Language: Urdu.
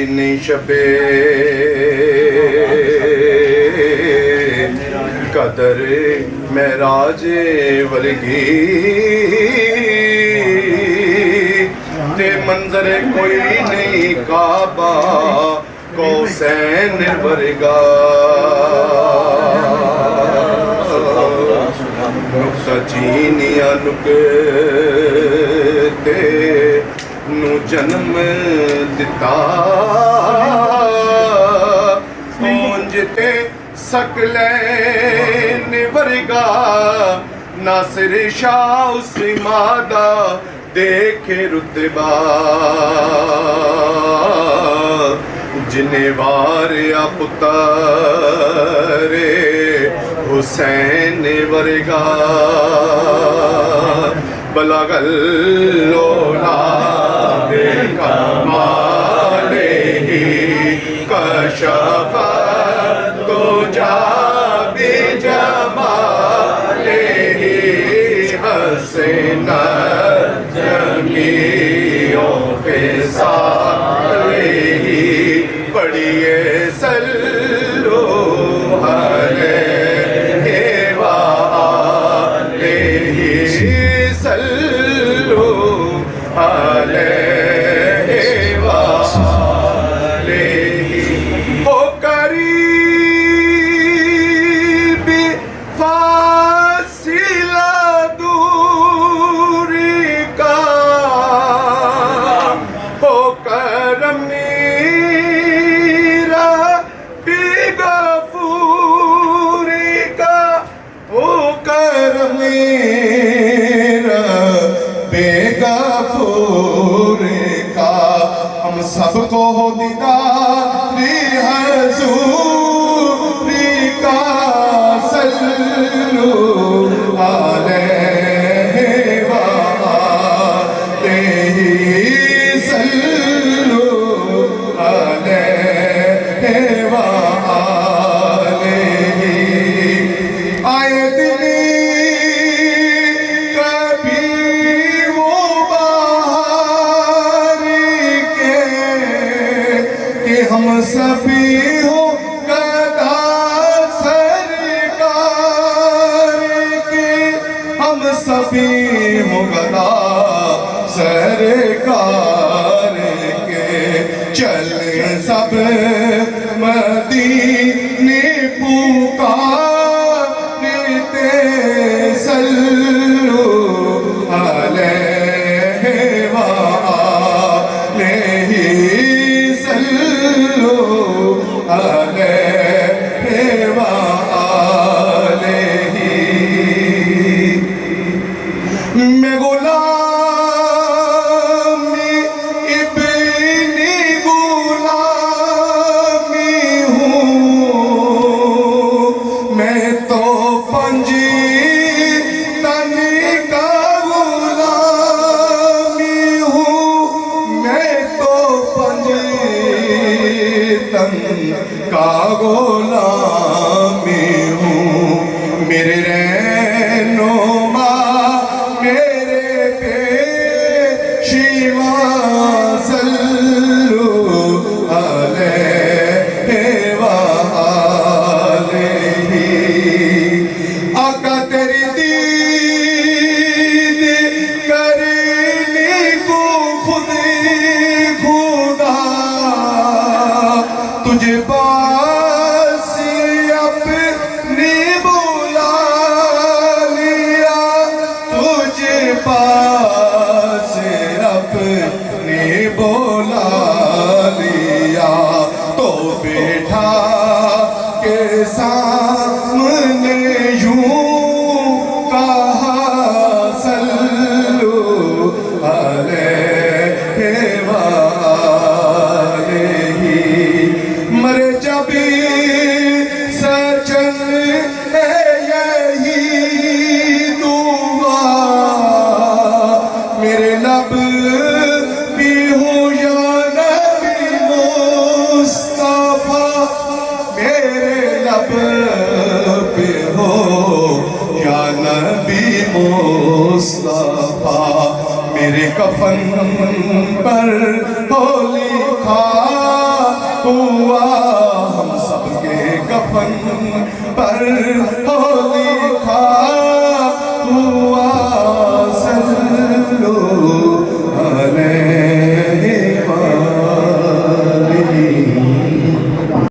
نہیں شبے قدر معراج ورگی تے منظر کوئی نہیں کعبہ کوسین ورگا نقطہ چینیا نکتے نو جنم دتا پونجتے سکلین ورگا ناصر شاہ اس مادہ دیکھے رتبہ جنہیں واریا پتر حسین ورگا بلغ الولاد کمالہ کشف الدجی بجمالہ حسن جمیع خصالہ پڑھیے صلو علیہ وآلہ صلو علیہ وآلہ او قریب فاصلہ دوری کا او کرم سب کو ہو دیداری حضوری کا صلو علیہ وآلہ صلو علیہ وآلہ آئے دلی ہم سبھی ہو گدا سرکار کے ہم سبھی ہو گدا سرکار کے چل سب مدینے پکارتے صلو علیہ وآلہ علیہ وآلہ میں غلامی ابن غلامی ہوں میں تو پنجی تن کا غلامی ہوں میں تو پنجی تن کا غلامی ہوں میرے رہنما میرے پیشوا صلو علیہ وآلہ آقا تیری دید کرنے کو خود خدا تجھے پاس اپنے بلا لیا تجھے پاس اپنے بلا لیا تو بیٹھا کے سامنے یوں کہا صلو علیہ وآلہ مرے جب سچن ہے یہی دعا میرے لب بھی ہو یا نبی مصطفیٰ میرے لب بھی ہو یا نبی مصطفیٰ میرے کفن پر ہو لکھا ہوا ہم سب کے کفن پر ہولی